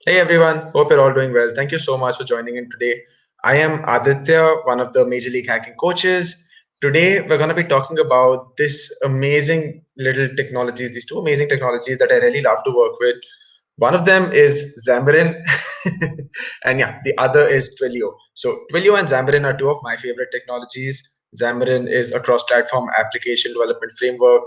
Hey everyone, hope you're all doing well. Thank you so much for joining in today. I am Aditya, one of the Major League Hacking coaches. Today we're going to be talking about this amazing little technologies, these two amazing technologies that I really love to work with. One of them is Xamarin, and yeah, the other is Twilio. So Twilio and Xamarin are two of my favorite technologies. Xamarin is a cross-platform application development framework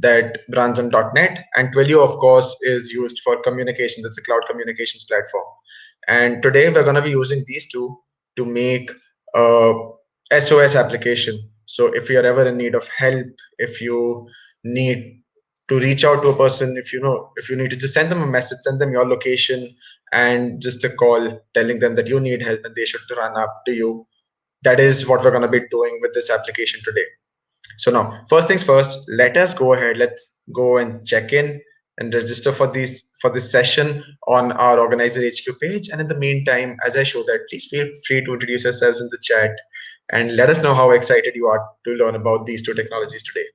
that runs on .NET, and Twilio, of course, is used for communications. It's a cloud communications platform. And today we're going to be using these two to make a SOS application. So if you're ever in need of help, if you need to reach out to a person, if you need to just send them a message, send them your location and just a call telling them that you need help and they should run up to you. That is what we're going to be doing with this application today. So now, first things first, let us go ahead. Let's go and check in and register for this session on our organizer HQ page. And in the meantime, as I show that, please feel free to introduce yourselves in the chat and let us know how excited you are to learn about these two technologies today.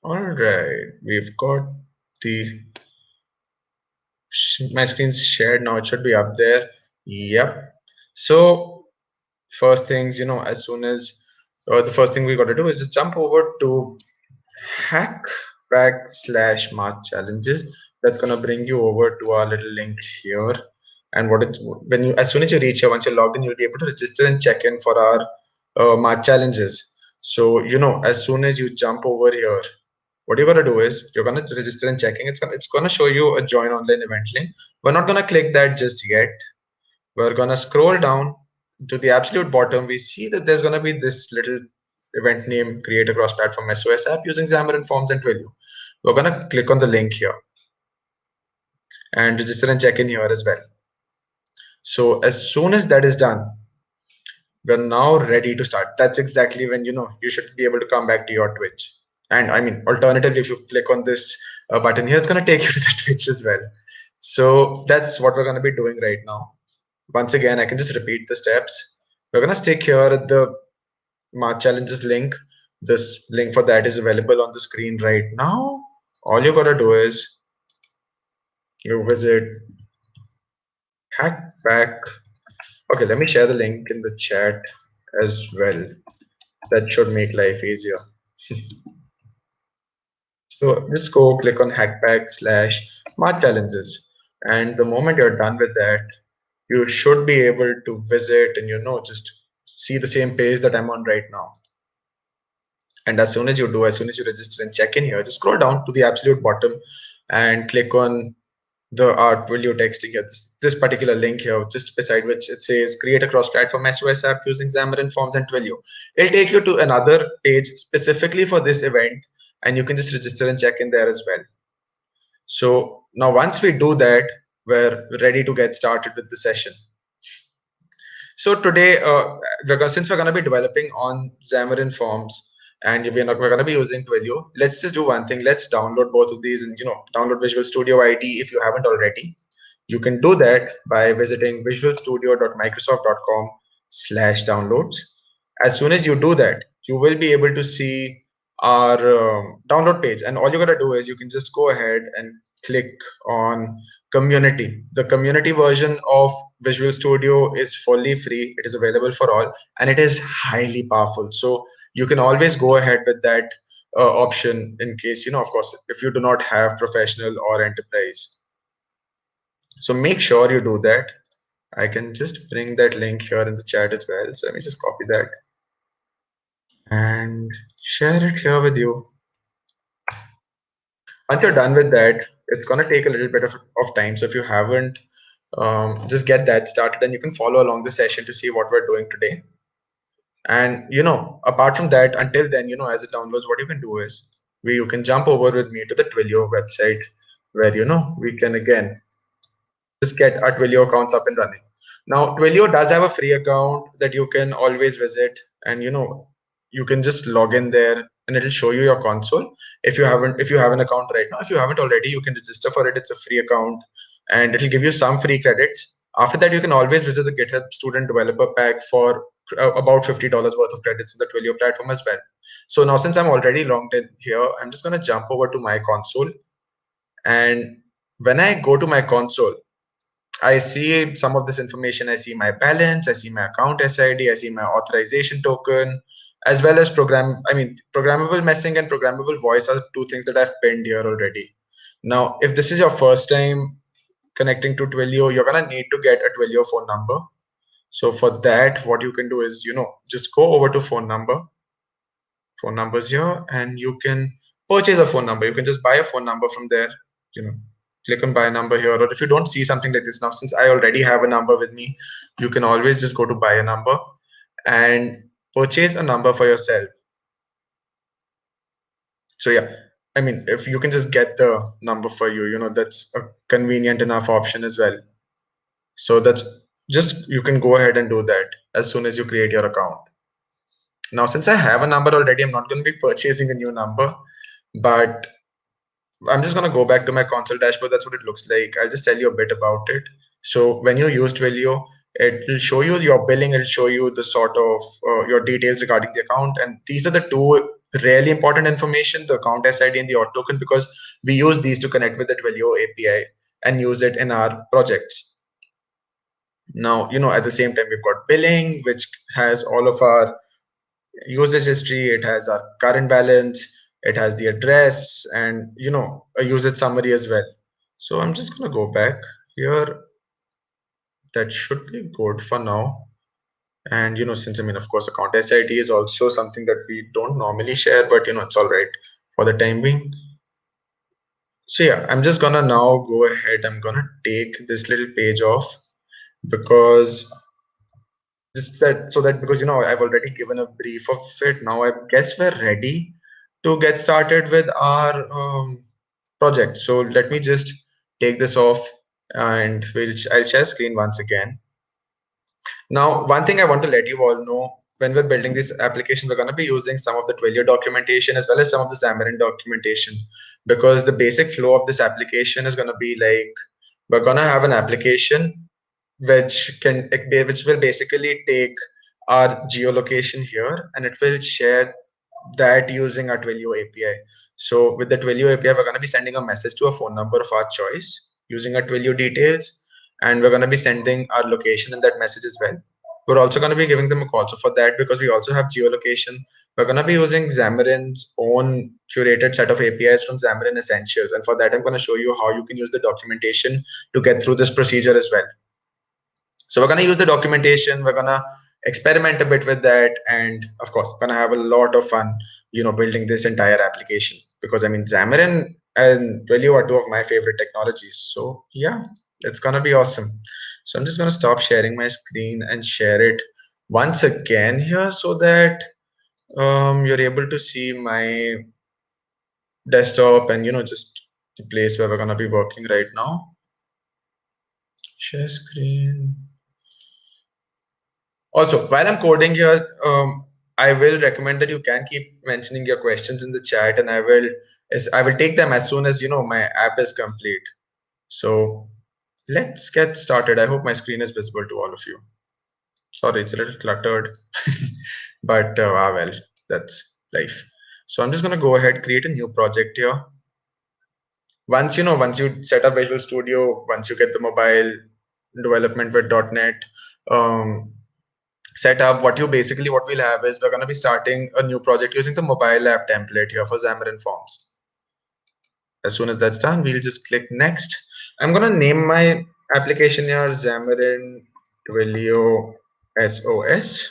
All right, we've got my screen's shared now. It should be up there. Yep. So first things, as soon as the first thing we got to do is just jump over to hackback/March challenges. That's gonna bring you over to our little link here. And as soon as you reach here, once you're logged in, you'll be able to register and check in for our March challenges. So as soon as you jump over here, what you're gonna do is you're gonna register and checking. It's gonna show you a join online event link. We're not gonna click that just yet. We're gonna scroll down to the absolute bottom. We see that there's gonna be this little event name, create a cross-platform SOS app using Xamarin.Forms and Twilio. We're gonna click on the link here and register and check in here as well. So as soon as that is done, we're now ready to start. That's exactly when you should be able to come back to your Twitch. And I mean, alternatively, if you click on this button here, it's gonna take you to the Twitch as well. So that's what we're gonna be doing right now. Once again, I can just repeat the steps. We're gonna stick here at the March challenges link. This link for that is available on the screen right now. All you gotta do is you visit Hackback. Okay, let me share the link in the chat as well. That should make life easier. So just go click on Hackback/March challenges, and the moment you're done with that, you should be able to visit and just see the same page that I'm on right now. And as soon as you register and check in here, just scroll down to the absolute bottom and click on the Twilio texting here, this particular link here, just beside which it says create a cross-platform SOS app using Xamarin.Forms and Twilio. It'll take you to another page specifically for this event, and you can just register and check in there as well. So now once we do that, we're ready to get started with the session. So today, since we're going to be developing on Xamarin.Forms, and we're going to be using Twilio, let's just do one thing. Let's download both of these and download Visual Studio ID if you haven't already. You can do that by visiting visualstudio.microsoft.com/downloads. As soon as you do that, you will be able to see our download page, and all you gotta do is you can just go ahead and click on community. The community version of Visual Studio is fully free. It is available for all, and it is highly powerful. So you can always go ahead with that option in case, of course, if you do not have professional or enterprise. So make sure you do that. I can just bring that link here in the chat as well. So let me just copy that and share it here with you. Once you're done with that, it's going to take a little bit of time. So if you haven't, just get that started and you can follow along the session to see what we're doing today. And apart from that, until then, as it downloads, what you can do is you can jump over with me to the Twilio website where we can again just get our Twilio accounts up and running. Now Twilio does have a free account that you can always visit, and you can just log in there and it'll show you your console. If you have an account right now, if you haven't already, you can register for it. It's a free account and it'll give you some free credits. After that, you can always visit the GitHub student developer pack for about $50 worth of credits in the Twilio platform as well. So now since I'm already logged in here, I'm just going to jump over to my console And when I go to my console, I see some of this information. I see my balance, I see my account SID, I see my authorization token, as well as programmable messaging and programmable voice are two things that I've pinned here already. Now, if this is your first time connecting to Twilio, you're gonna need to get a Twilio phone number. So for that, what you can do is, just go over to phone numbers here, and you can purchase a phone number. You can just buy a phone number from there, you know, click on buy number here. Or if you don't see something like this now, since I already have a number with me, you can always just go to buy a number and purchase a number for yourself. So yeah, if you can just get the number for you, that's a convenient enough option as well. So that's just, you can go ahead and do that as soon as you create your account. Now, since I have a number already, I'm not going to be purchasing a new number, but I'm just going to go back to my console dashboard. That's what it looks like. I'll just tell you a bit about it. So when you use Twilio, it will show you your billing. It'll show you the sort of your details regarding the account. And these are the two really important information, the account SID and the auth token, because we use these to connect with the Twilio API and use it in our projects. Now, at the same time, we've got billing, which has all of our usage history, it has our current balance, it has the address, and a usage summary as well. So I'm just going to go back here. That should be good for now. And since of course account SID is also something that we don't normally share, but it's all right for the time being. So yeah, I'm just gonna now go ahead. I'm gonna take this little page off, because just that, so that, because I've already given a brief of it. Now I guess we're ready to get started with our project. So let me just take this off, and I'll share screen once again. Now, one thing I want to let you all know, when we're building this application, we're going to be using some of the Twilio documentation as well as some of the Xamarin documentation, because the basic flow of this application is going to be like, we're going to have an application which will basically take our geolocation here, and it will share that using our Twilio API. So with the Twilio API, we're going to be sending a message to a phone number of our choice using our Twilio details, and we're going to be sending our location in that message as well. We're also going to be giving them a call. So for that, because we also have geolocation, we're going to be using Xamarin's own curated set of APIs from Xamarin Essentials. And for that, I'm going to show you how you can use the documentation to get through this procedure as well. So we're going to use the documentation, we're going to experiment a bit with that, and of course going to have a lot of fun building this entire application, because Xamarin and Twilio are two of my favorite technologies. So yeah, it's going to be awesome. So I'm just going to stop sharing my screen and share it once again here, so that you're able to see my desktop and just the place where we're going to be working right now. Share screen. Also, while I'm coding here, I will recommend that you can keep mentioning your questions in the chat, and I will take them as soon as my app is complete. So let's get started. I hope my screen is visible to all of you. Sorry, it's a little cluttered, but well, that's life. So I'm just gonna go ahead, create a new project here. Once you set up Visual Studio, once you get the mobile development with .NET set up, what we'll have is, we're going to be starting a new project using the mobile app template here for Xamarin.Forms. As soon as that's done, we'll just click next. I'm going to name my application here Xamarin Twilio SOS.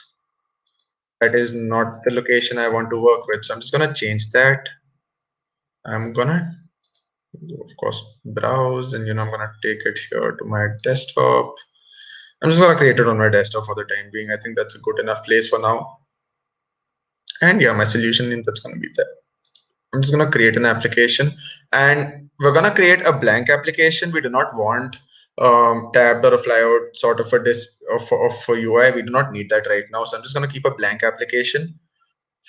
That is not the location I want to work with, so I'm just going to change that. I'm going to, of course, browse, and I'm going to take it here to my desktop. I'm just going to create it on my desktop for the time being. I think that's a good enough place for now. And yeah, my solution name, that's going to be there. I'm just going to create an application, and we're going to create a blank application. We do not want tabbed or a flyout sort of a disk of UI. We do not need that right now. So I'm just going to keep a blank application.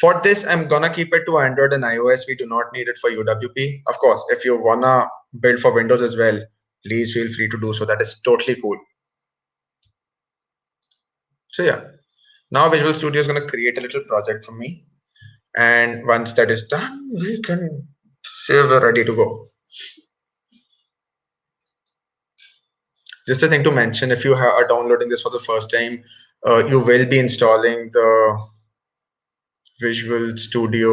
For this, I'm going to keep it to Android and iOS. We do not need it for UWP. Of course, if you want to build for Windows as well, please feel free to do so. That is totally cool. So yeah, now Visual Studio is going to create a little project for me. And once that is done, we can say we're ready to go. Just a thing to mention, if you are downloading this for the first time, you will be installing the Visual Studio,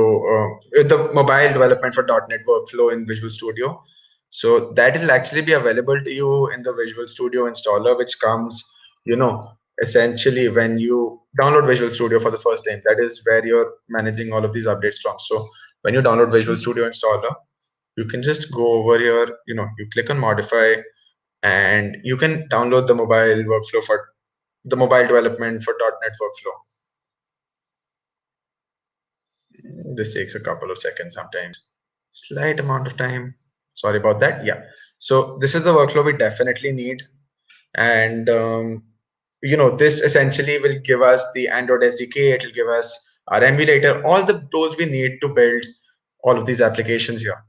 the mobile development for .NET workflow in Visual Studio. So that will actually be available to you in the Visual Studio installer, which comes, essentially when you download Visual Studio for the first time. That is where you're managing all of these updates from. So when you download Visual Studio installer, you can just go over here, you click on modify, and you can download the mobile workflow for the mobile development for .NET workflow. This takes a couple of seconds sometimes, slight amount of time. Sorry about that. Yeah. So this is the workflow we definitely need. And, this essentially will give us the Android SDK. It will give us our emulator, all the tools we need to build all of these applications here.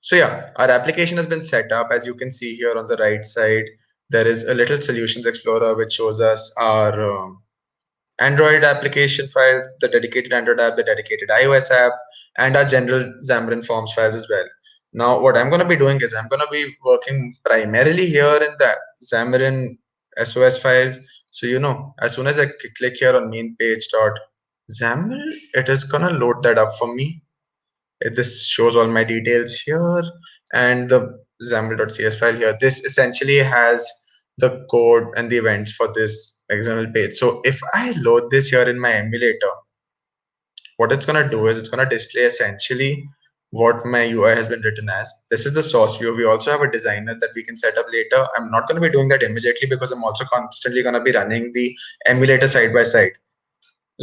So yeah, our application has been set up. As you can see here on the right side, there is a little solutions explorer which shows us our Android application files, the dedicated Android app, the dedicated iOS app, and our general Xamarin.Forms files as well. Now, what I'm going to be doing is I'm going to be working primarily here in the Xamarin SOS files. So, as soon as I click here on main page dot Xamarin, it is going to load that up for me. This shows all my details here, and the xaml.cs file here. This essentially has the code and the events for this external page. So if I load this here in my emulator, what it's going to do is it's going to display essentially what my UI has been written as. This is the source view. We also have a designer that we can set up later. I'm not going to be doing that immediately because I'm also constantly going to be running the emulator side by side.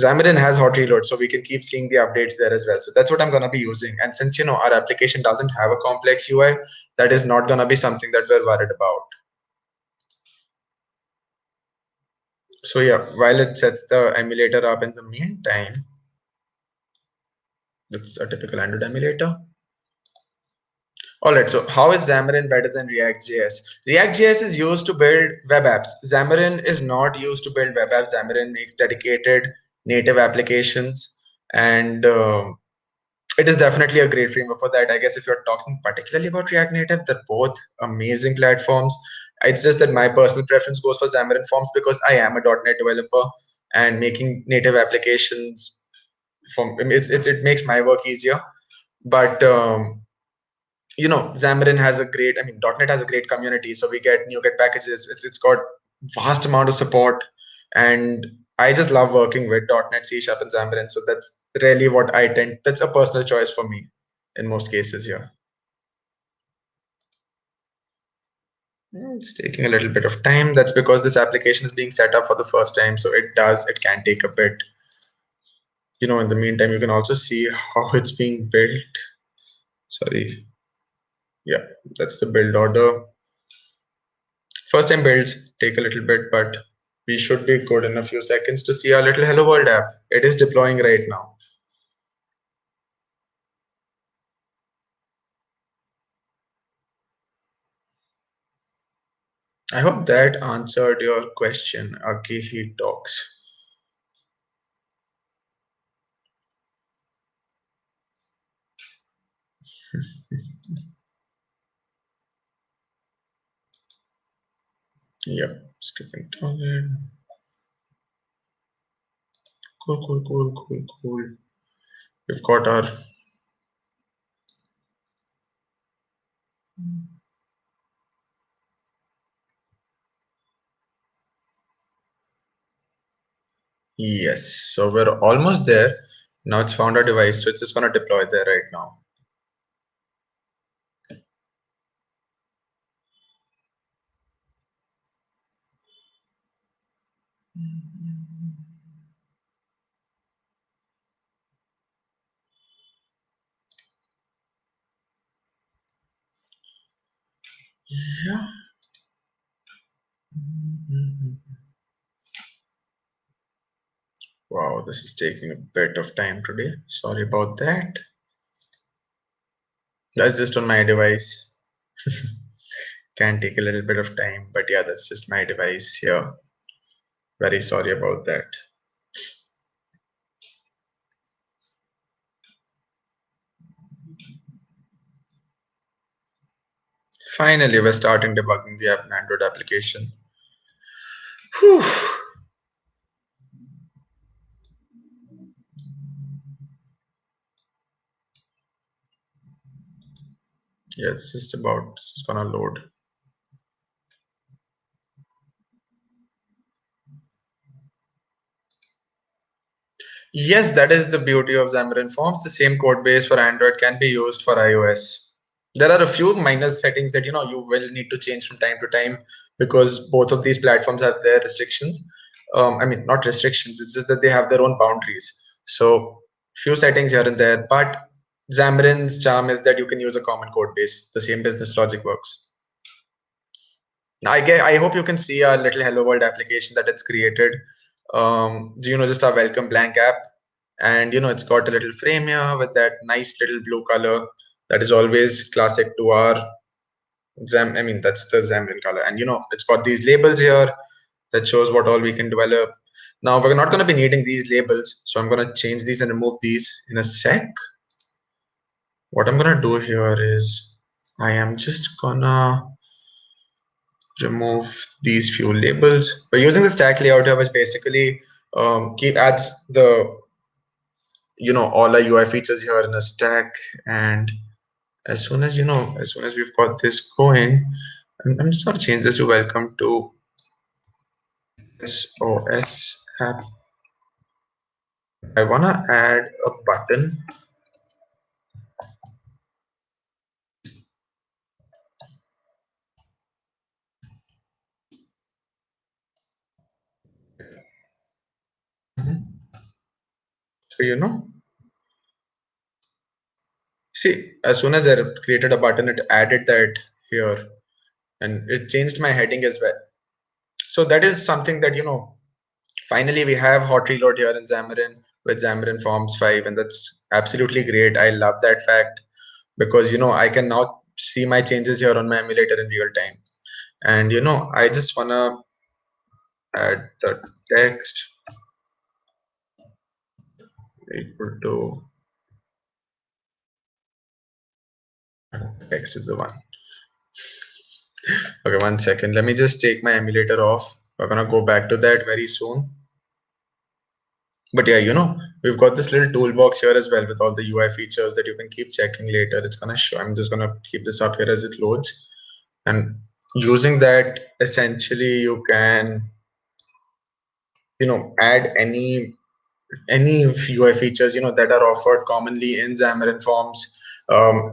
Xamarin has hot reload, so we can keep seeing the updates there as well. So that's what I'm going to be using. And since our application doesn't have a complex UI, that is not going to be something that we're worried about. So yeah, while it sets the emulator up in the meantime, that's a typical Android emulator. All right, so how is Xamarin better than React.js? React.js is used to build web apps. Xamarin is not used to build web apps. Xamarin makes dedicated native applications, and it is definitely a great framework for that. I guess if you're talking particularly about React Native, they're both amazing platforms. It's just that my personal preference goes for Xamarin.Forms because I am a .NET developer, and making native applications it makes my work easier. But Xamarin has a great, .NET has a great community, so we get NuGet packages. It's got vast amount of support, and I just love working with .NET, C Sharp, and Xamarin. So that's really what I tend. That's a personal choice for me in most cases here. It's taking a little bit of time. That's because this application is being set up for the first time, so it can take a bit. In the meantime, you can also see how it's being built. Sorry. Yeah, that's the build order. First time builds take a little bit, but we should be good in a few seconds to see our little Hello World app. It is deploying right now. I hope that answered your question, Akihi Talks. Yep, skipping target. Cool. We've got our yes. So we're almost there. Now it's found our device, so it's just gonna deploy there right now. Yeah. Wow, this is taking a bit of time today. Sorry about that. That's just on my device. Can take a little bit of time, but yeah, that's just my device here. Very sorry about that. Finally, we're starting debugging the Android application. Whew. Yeah, it's just about, this is gonna load. Yes, that is the beauty of Xamarin.Forms. The same code base for Android can be used for iOS. There are a few minor settings that you will need to change from time to time because both of these platforms have their restrictions. I mean, not restrictions, it's just that they have their own boundaries. So few settings here and there, but Xamarin's charm is that you can use a common code base. The same business logic works. I hope you can see our little Hello World application that it's created. Just our welcome blank app, and it's got a little frame here with that nice little blue color that is always classic to our exam. I mean, that's the Xamarin color, and it's got these labels here that shows what all we can develop. Now we're not going to be needing these labels, so I'm going to change these and remove these in a sec. What I'm going to do here is I am just gonna remove these few labels. We're using the stack layout here, which basically adds the all our UI features here in a stack. And as soon as we've got this going, I'm just gonna change this to welcome to SOS app. I wanna add a button. So see, as soon as I created a button, it added that here, and it changed my heading as well. So that is something that finally we have hot reload here in Xamarin with Xamarin.Forms 5, and that's absolutely great. I love that fact because I can now see my changes here on my emulator in real time. And I just wanna add the text equal to text is the one. Okay, 1 second. Let me just take my emulator off. We're gonna go back to that very soon. But yeah, we've got this little toolbox here as well with all the UI features that you can keep checking later. It's gonna show. I'm just gonna keep this up here as it loads, and using that, essentially, you can add any UI features that are offered commonly in Xamarin.Forms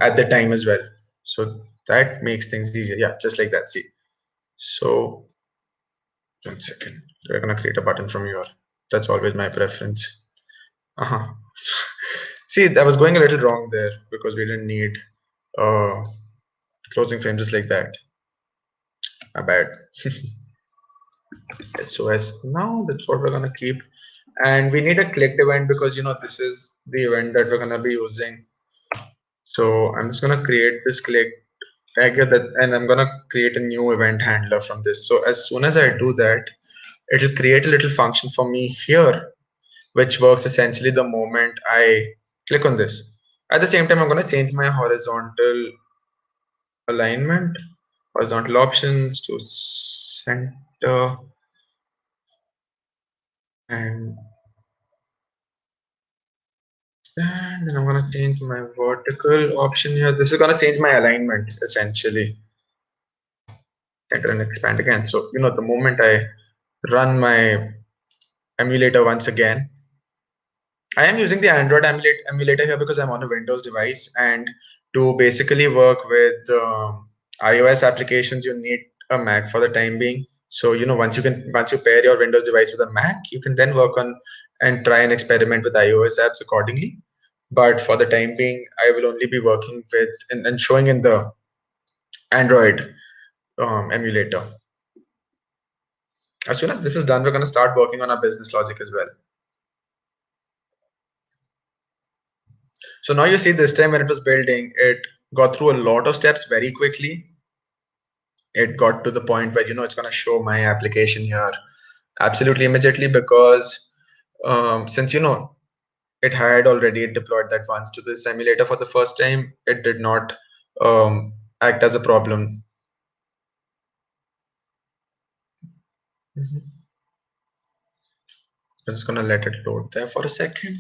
at the time as well. So that makes things easier. Yeah, just like that. See. So 1 second. We're gonna create a button from here. That's always my preference. Uh-huh. See, that was going a little wrong there because we didn't need closing frame just like that. My bad. SOS. Now that's what we're gonna keep. And we need a clicked event because this is the event that we're gonna be using. So I'm just gonna create this click tag here and I'm gonna create a new event handler from this. So as soon as I do that, it'll create a little function for me here, which works essentially the moment I click on this. At the same time, I'm going to change my horizontal alignment, horizontal options to center, and then I'm going to change my vertical option here. This is going to change my alignment essentially. Enter and expand again. So, the moment I run my emulator once again, I am using the Android emulator here because I'm on a Windows device, and to basically work with iOS applications, you need a Mac for the time being. So once you pair your Windows device with a Mac, you can then work on and try and experiment with iOS apps accordingly. But for the time being, I will only be working with and showing in the Android emulator. As soon as this is done, we're going to start working on our business logic as well. So now you see this time when it was building, it got through a lot of steps very quickly. It got to the point where it's going to show my application here absolutely immediately because since it had already deployed that once to this emulator for the first time, it did not act as a problem I'm just gonna let it load there for a second.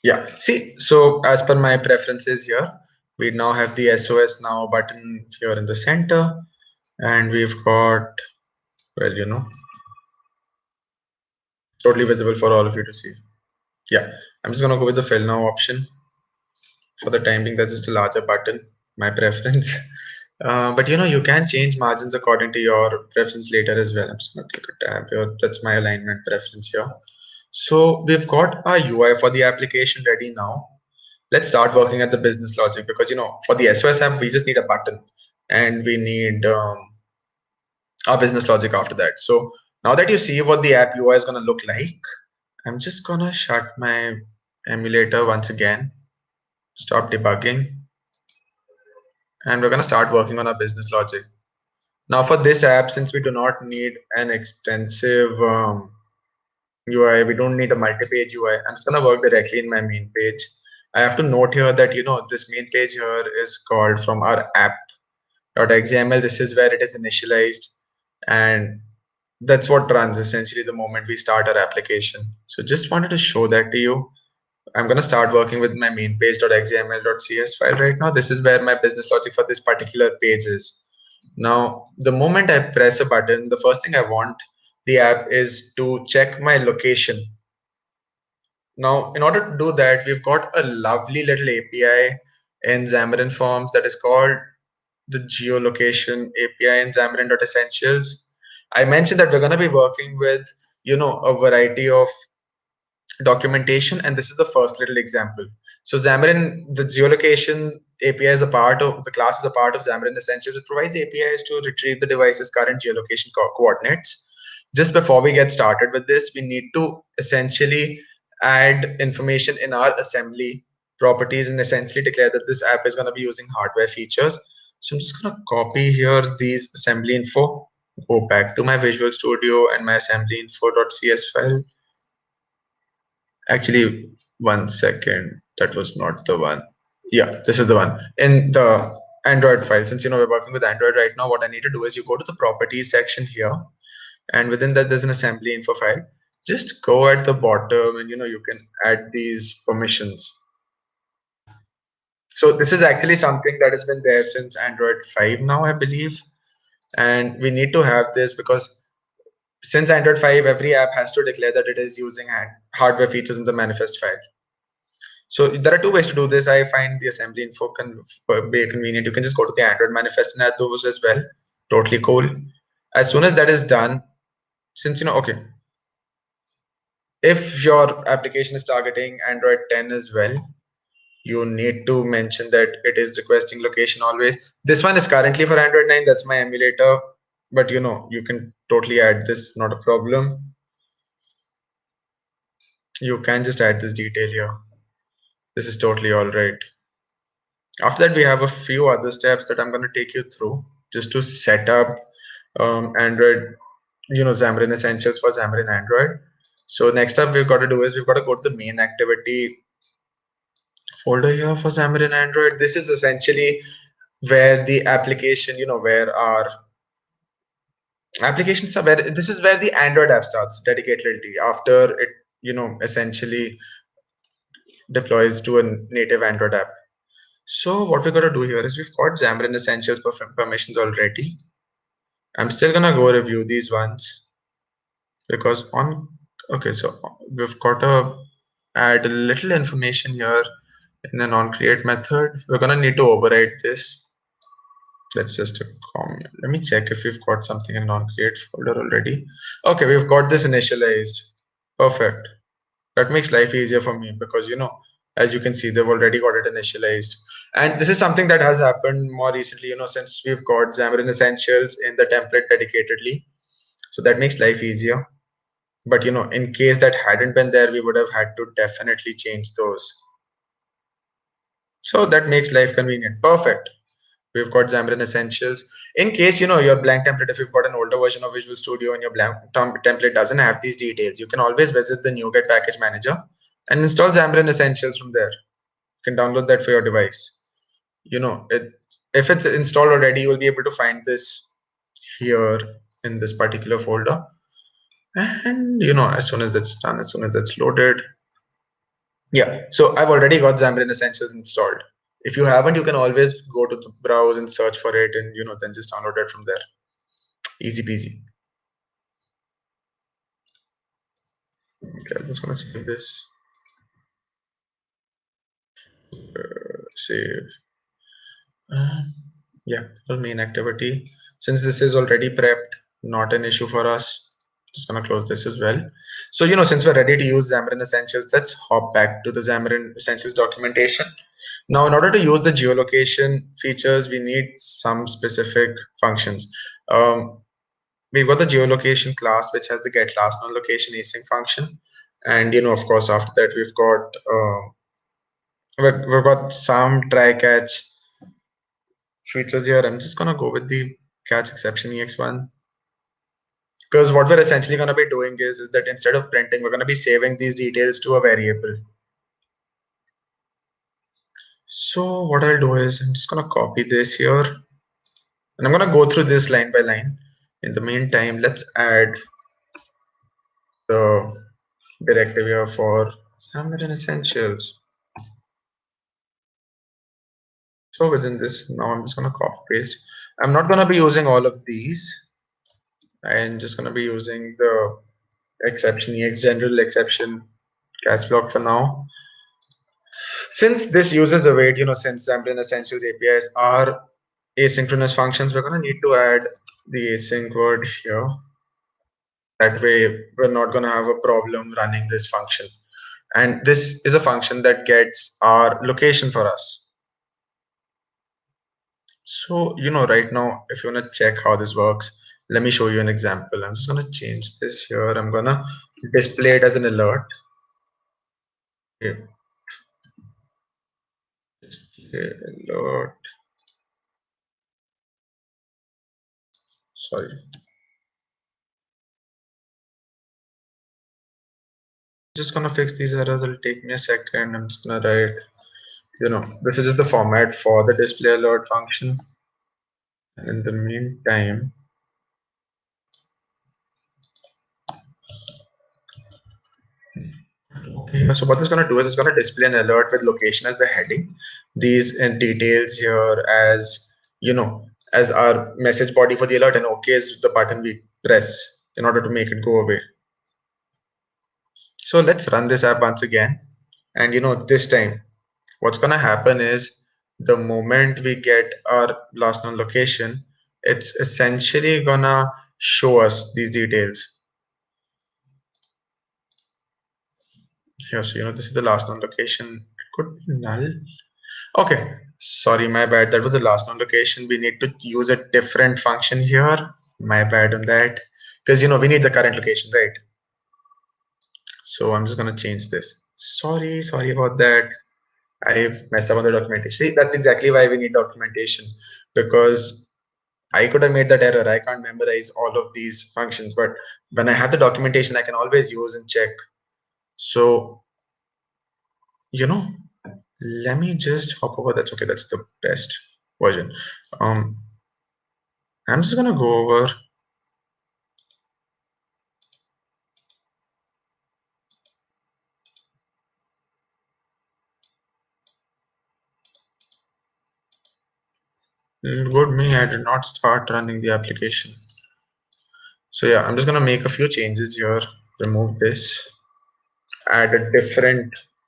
Yeah, see, so as per my preferences here, we now have the SOS now button here in the center, and we've got, well, totally visible for all of you to see. Yeah, I'm just gonna go with the fill now option. For the time being, that's just a larger button, my preference. But you can change margins according to your preference later as well. I'm just gonna click a tab here. That's my alignment preference here. So we've got our UI for the application ready now. Let's start working at the business logic, because for the SOS app we just need a button, and we need our business logic after that. So now that you see what the app UI is going to look like, I'm just going to shut my emulator once again, stop debugging, and we're going to start working on our business logic. Now for this app, since we do not need an extensive UI, we don't need a multi-page UI, I'm just going to work directly in my main page. I have to note here that this main page here is called from our app.xml. This is where it is initialized, and that's what runs essentially the moment we start our application. So just wanted to show that to you. I'm going to start working with my main page.xml.cs file right now. This is where my business logic for this particular page is. Now, the moment I press a button, the first thing I want the app is to check my location. Now, in order to do that, we've got a lovely little API in Xamarin.Forms that is called the Geolocation API in Xamarin.Essentials. I mentioned that we're going to be working with, a variety of documentation, and this is the first little example. So Xamarin, the geolocation API is a part of the class, is a part of Xamarin Essentials. It provides APIs to retrieve the device's current geolocation coordinates. Just before we get started with this, we need to essentially add information in our assembly properties and essentially declare that this app is going to be using hardware features. So I'm just going to copy here these assembly info, go back to my Visual Studio and my assembly info.cs file. Actually, 1 second, that was not the one. Yeah, this is the one. In the Android file, since we're working with Android right now, what I need to do is you go to the properties section here, and within that there's an assembly info file. Just go at the bottom, and you can add these permissions. So this is actually something that has been there since Android 5 now, I believe, and we need to have this because since Android 5, every app has to declare that it is using hardware features in the manifest file. So there are two ways to do this. I find the assembly info can be convenient. You can just go to the Android manifest and add those as well. Totally cool. As soon as that is done, since okay, if your application is targeting Android 10 as well, you need to mention that it is requesting location always. This one is currently for Android 9. That's my emulator, but you can totally add this, not a problem. You can just add this detail here. This is totally all right. After that, we have a few other steps that I'm going to take you through just to set up Android, Xamarin Essentials for Xamarin Android. So next up we've got to do is we've got to go to the main activity folder here for Xamarin Android. This is essentially where the application, where our applications are, where this is where the Android app starts dedicatedly after it, essentially deploys to a native Android app. So what we're going to do here is we've got Xamarin Essentials permissions already. I'm still going to go review these ones because okay, so we've got to add a little information here in the non-create method. We're going to need to override this. Let's just let me check if we've got something in non-create folder already. Okay, we've got this initialized. Perfect. That makes life easier for me because as you can see, they've already got it initialized, and this is something that has happened more recently, since we've got Xamarin Essentials in the template dedicatedly, so that makes life easier. But in case that hadn't been there, we would have had to definitely change those, so that makes life convenient. Perfect. We've got Xamarin Essentials. In case your blank template, if you've got an older version of Visual Studio and your blank template doesn't have these details, you can always visit the NuGet package manager and install Xamarin Essentials from there. You can download that for your device. If it's installed already, you will be able to find this here in this particular folder. And as soon as that's done, as soon as that's loaded, yeah, so I've already got Xamarin Essentials installed. If you haven't, you can always go to the browse and search for it, and then just download it from there. Easy peasy. Okay, I'm just gonna save this. Save. Yeah, for main activity. Since this is already prepped, not an issue for us. Just gonna close this as well. So since we're ready to use Xamarin Essentials, let's hop back to the Xamarin Essentials documentation. Now, in order to use the geolocation features, we need some specific functions. We've got the geolocation class, which has the get last known location async function, and of course, after that, we've got some try catch features here. I'm just gonna go with the catch exception ex1, because what we're essentially gonna be doing is that instead of printing, we're gonna be saving these details to a variable. So what I'll do is I'm just gonna copy this here, and I'm gonna go through this line by line. In the meantime, let's add the directive here for Xamarin Essentials. So within this, now I'm just gonna copy paste. I'm not gonna be using all of these. I'm just gonna be using the exception ex general exception catch block for now. Since this uses await, since Xamarin Essentials APIs are asynchronous functions, we're gonna need to add the async word here. That way, we're not gonna have a problem running this function. And this is a function that gets our location for us. So, right now, if you want to check how this works, let me show you an example. I'm just going to change this here. I'm going to display it as an alert. Okay. Display alert. Sorry. Just going to fix these errors. It'll take me a second. I'm just going to write, this is just the format for the display alert function. And in the meantime, okay, so what it's going to do is it's going to display an alert with location as the heading. These details here as, as our message body for the alert, and OK is the button we press in order to make it go away. So let's run this app once again. And this time, what's going to happen is the moment we get our last known location, it's essentially going to show us these details. Here, so this is the last known location. It could be null. Okay, sorry, my bad. That was the last known location. We need to use a different function here. My bad on that. Because we need the current location, right? So I'm just gonna change this. Sorry about that. I've messed up on the documentation. See, that's exactly why we need documentation, because I could have made that error. I can't memorize all of these functions, but when I have the documentation, I can always use and check. So, let me just hop over. That's okay. That's the best version. I'm just gonna go over. Good me, I did not start running the application. So yeah, I'm just gonna make a few changes here. Remove this. Add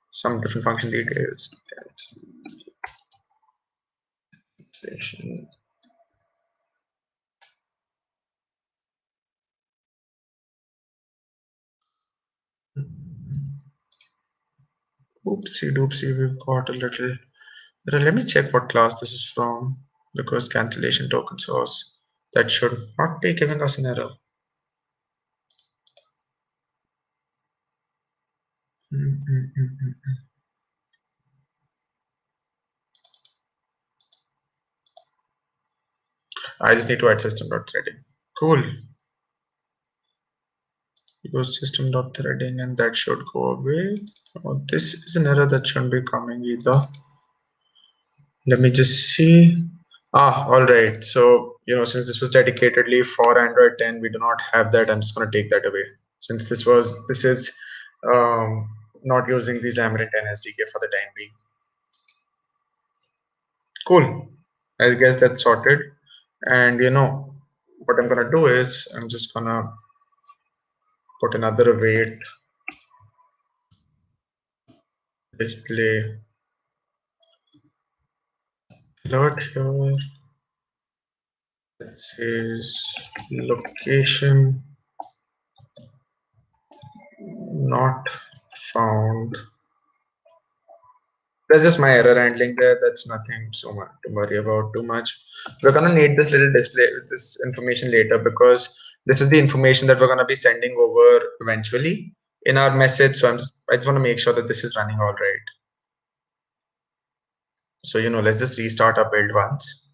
some different function details. Oopsie doopsie, we've got a little. Let me check what class this is from, because cancellation token source. That should not be giving us an error. I just need to add system.threading. Cool. Use system.threading and that should go away. Oh, this is an error that shouldn't be coming either. Let me just see. All right. So since this was dedicatedly for Android 10, we do not have that. I'm just going to take that away, since this is not using the Xamarin 10 SDK for the time being. Cool. I guess that's sorted. And what I'm gonna do is I'm just gonna put another weight display alert here. It says location not found. That's just my error handling there. That's nothing so much to worry about too much. We're gonna need this little display, this information later, because this is the information that we're gonna be sending over eventually in our message. So I just want to make sure that this is running all right. So let's just restart our build once,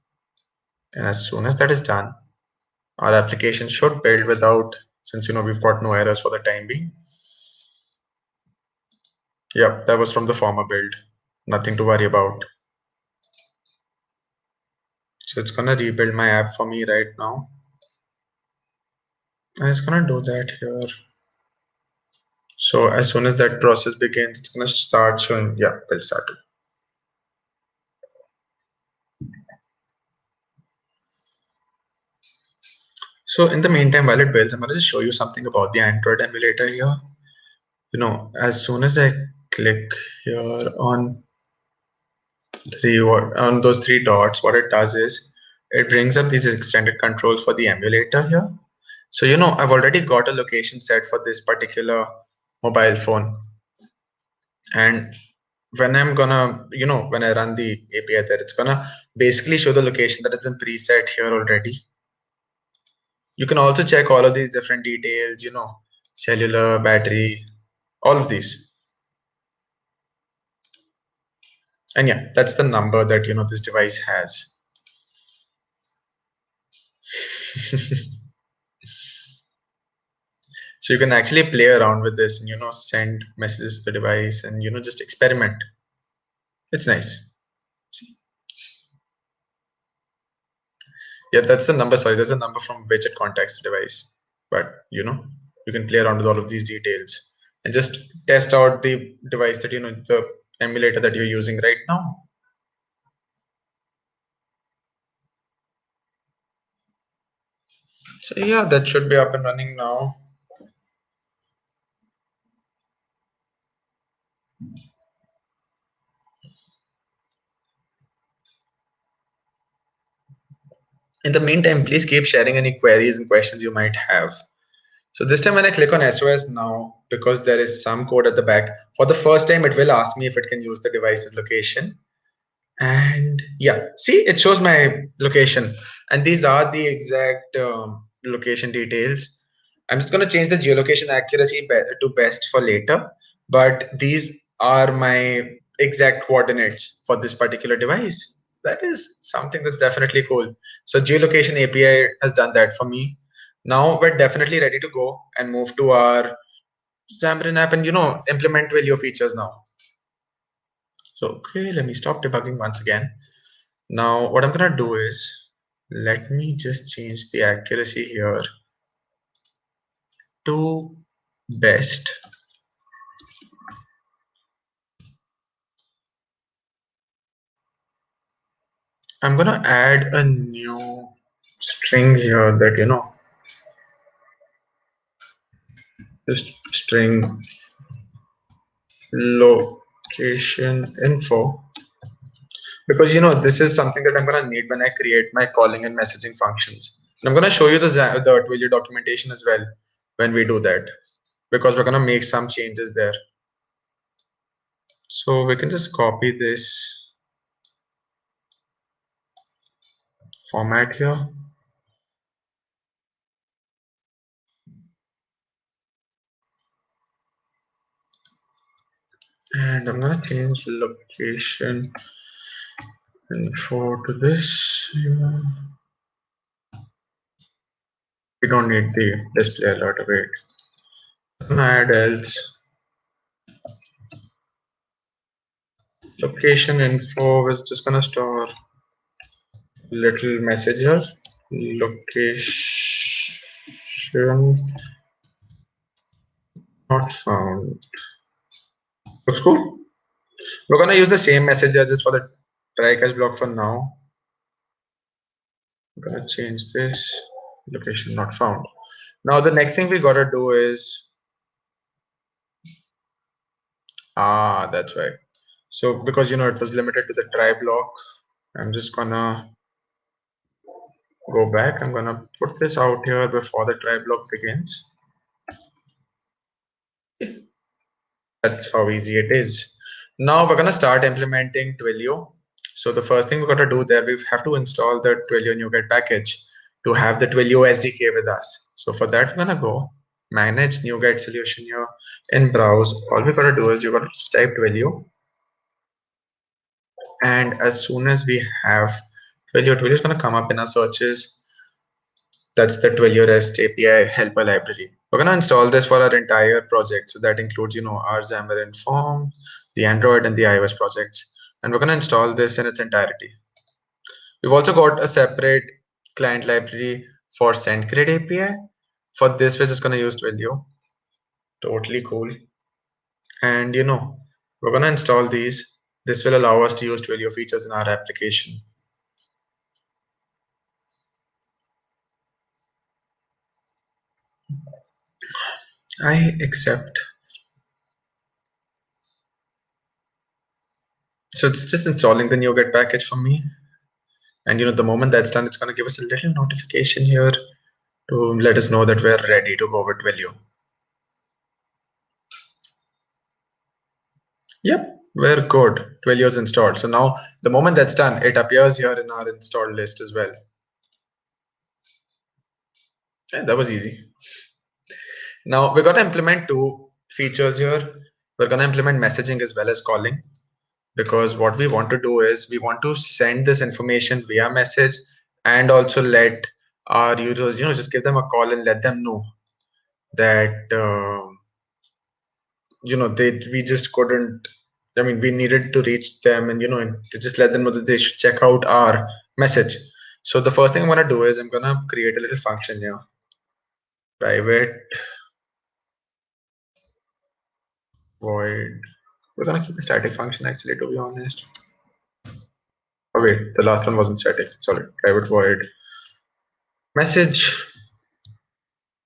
and as soon as that is done, our application should build without, since we've got no errors for the time being. Yep, that was from the former build. Nothing to worry about. So it's gonna rebuild my app for me right now. And it's gonna do that here. So as soon as that process begins, it's gonna start showing, yeah, build started. So in the meantime, while it builds, I'm gonna just show you something about the Android emulator here. As soon as I click here on those three dots, what it does is it brings up these extended controls for the emulator here. So I've already got a location set for this particular mobile phone, and when I'm gonna when I run the API there, it's gonna basically show the location that has been preset here already. You can also check all of these different details, cellular, battery, all of these. And yeah, that's the number that this device has. So you can actually play around with this and send messages to the device and just experiment. It's nice. See? Yeah, that's the number. Sorry, there's a number from which it contacts the device. But you can play around with all of these details and just test out the device that the emulator that you're using right now. So yeah, that should be up and running now. In the meantime, please keep sharing any queries and questions you might have. So this time when I click on SOS now, because there is some code at the back, for the first time it will ask me if it can use the device's location. And yeah, see, it shows my location, and these are the exact location details. I'm just going to change the geolocation accuracy to best for later, but these are my exact coordinates for this particular device. That is something that's definitely cool. So geolocation API has done that for me. Now we're definitely ready to go and move to our Xamarin app and implement Twilio features now. So okay, let me stop debugging once again. Now what I'm gonna do is, let me just change the accuracy here to best. I'm gonna add a new string here that just string location info, because this is something that I'm gonna need when I create my calling and messaging functions. And I'm gonna show you the Twilio documentation as well when we do that, because we're gonna make some changes there. So we can just copy this format here. And I'm gonna change location info to this. We don't need the display alert. Wait. I'm gonna add else. Location info is just gonna store little message here. location not found. Looks cool. We're gonna use the same message just for the try catch block for now. I'm gonna change this. Location not found. Now the next thing we gotta do is that's right. So because it was limited to the try block, I'm just gonna go back. I'm gonna put this out here before the try block begins. That's how easy it is. Now we're gonna start implementing Twilio. So the first thing we're gonna do there, we have to install the Twilio NuGet package to have the Twilio SDK with us. So for that, we're gonna go manage NuGet solution here in browse. All we gotta do is you gotta just type Twilio, and as soon as we have Twilio is gonna come up in our searches. That's the Twilio REST API helper library. We're gonna install this for our entire project. So that includes, our Xamarin.Forms, the Android and the iOS projects. And we're gonna install this in its entirety. We've also got a separate client library for SendGrid API. For this, we're just gonna use Twilio. Totally cool. And we're gonna install these. This will allow us to use Twilio features in our application. I accept. So it's just installing the NuGet package for me. And the moment that's done, it's going to give us a little notification here to let us know that we're ready to go with Twilio. Yep, we're good. Twilio is installed. So now the moment that's done, it appears here in our installed list as well. And that was easy. Now we're going to implement two features here. We're going to implement messaging as well as calling, because what we want to do is we want to send this information via message and also let our users, just give them a call and let them know that we just couldn't. I mean, we needed to reach them, and to just let them know that they should check out our message. So the first thing I'm gonna do is I'm gonna create a little function here. Private void. We're gonna keep a static function actually, to be honest. Oh wait, the last one wasn't static. Sorry, private void message.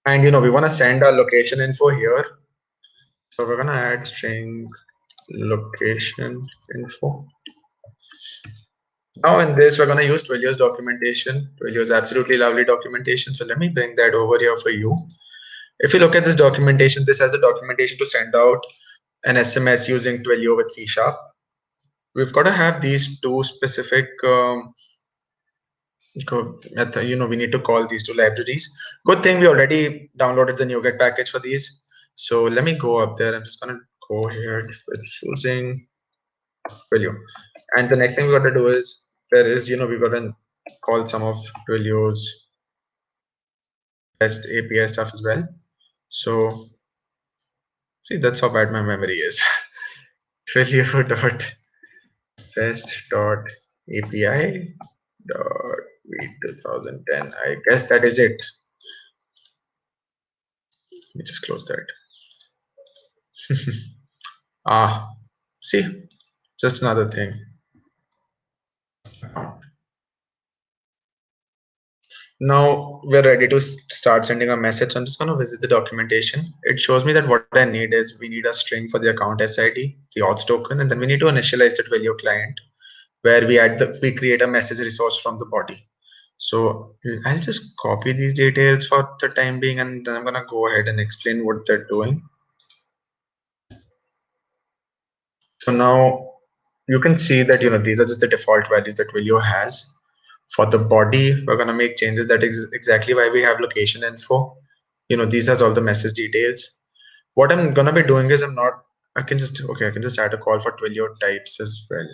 And we want to send our location info here. So we're gonna add string location info. Now in this, we're going to use Twilio's documentation. Twilio's absolutely lovely documentation. So let me bring that over here for you. If you look at this documentation, this has a documentation to send out an SMS using Twilio with C#. We've got to have these two specific, we need to call these two libraries. Good thing we already downloaded the NuGet package for these. So let me go up there. I'm just going to go ahead with using Twilio. And the next thing we got to do is we got to call some of Twilio's REST API stuff as well. So see, that's how bad my memory is. Twilio.rest.api.v2010. I guess that is it. Let me just close that. See, just another thing. Now we're ready to start sending a message. So I'm just going to visit the documentation. It shows me that what I need is we need a string for the account SID, the auth token, and then we need to initialize the Twilio client where we create a message resource from the body. So I'll just copy these details for the time being, and then I'm going to go ahead and explain what they're doing. So now you can see that these are just the default values that Twilio has. For the body, we're going to make changes. That is exactly why we have location info. These has all the message details. What I'm going to be doing is I can just add a call for Twilio types as well.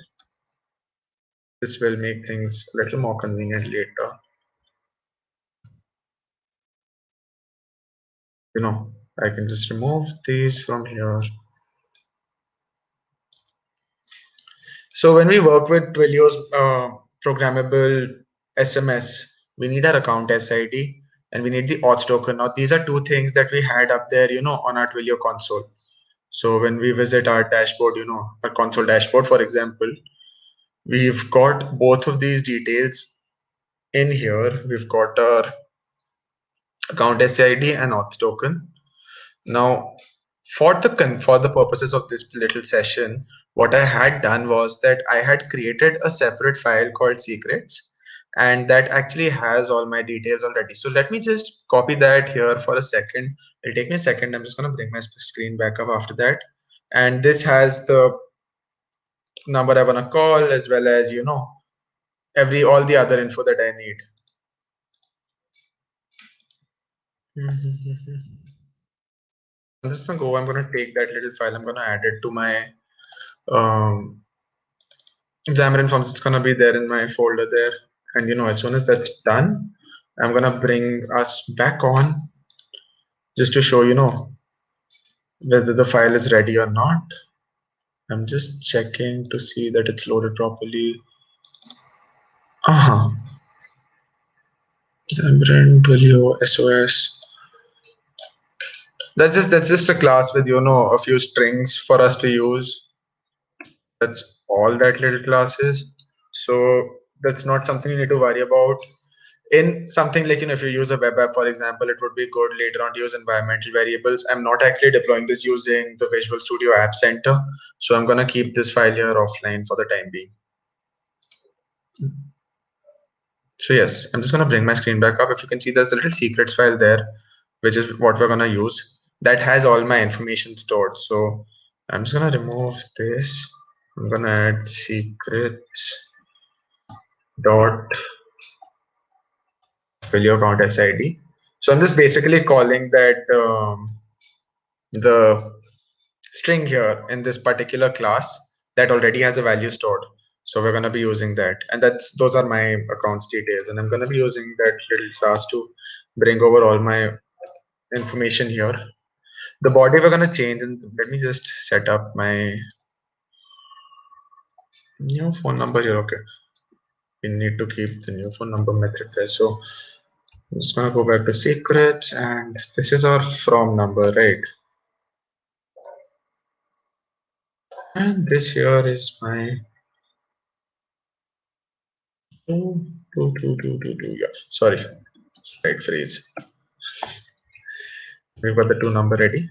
This will make things a little more convenient later. I can just remove these from here. So when we work with Twilio's programmable SMS, we need our account SID, and we need the auth token. Now these are two things that we had up there, on our Twilio console. So when we visit our dashboard, our console dashboard, for example, we've got both of these details in here. We've got our account SID and auth token. Now, for the purposes of this little session, what I had done was that I had created a separate file called secrets, and that actually has all my details already. So let me just copy that here for a second. It'll take me a second. I'm just going to bring my screen back up after that. And this has the number I want to call, as well as, all the other info that I need. I'm just gonna I'm gonna take that little file, I'm gonna add it to my Xamarin.Forms. It's gonna be there in my folder there. And as soon as that's done, I'm gonna bring us back on just to show, whether the file is ready or not. I'm just checking to see that it's loaded properly. Xamarin, Twilio, SOS. That's just a class with a few strings for us to use. That's all that little class is. So that's not something you need to worry about. In something like, if you use a web app, for example, it would be good later on to use environmental variables. I'm not actually deploying this using the Visual Studio App Center. So I'm going to keep this file here offline for the time being. So yes, I'm just going to bring my screen back up. If you can see, there's a little secrets file there, which is what we're going to use. That has all my information stored. So I'm just going to remove this. I'm going to add secrets dot Twilio account SID. So I'm just basically calling that the string here in this particular class that already has a value stored. So we're going to be using that, and those are my accounts details, and I'm going to be using that little class to bring over all my information here. The body we're going to change, and let me just set up my new phone number here. Okay, we need to keep the new phone number method there. So I'm just going to go back to secrets, and this is our from number, right? And this here is my yeah, sorry, slide freeze. We've got the two number ready.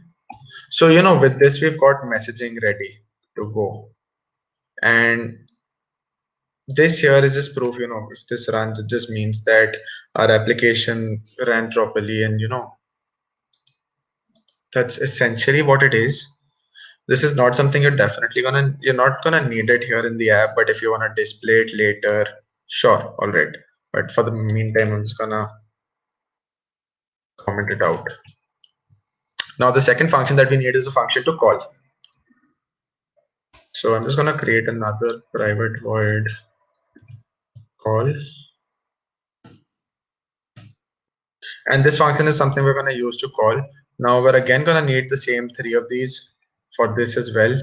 So with this we've got messaging ready to go, and this here is just proof. If this runs, it just means that our application ran properly, and that's essentially what it is. This is not something you're not gonna need it here in the app, but if you want to display it later, sure, all right. But for the meantime, I'm just gonna comment it out. Now the second function that we need is a function to call. So I'm just going to create another private void call. And this function is something we're going to use to call. Now we're again going to need the same three of these for this as well.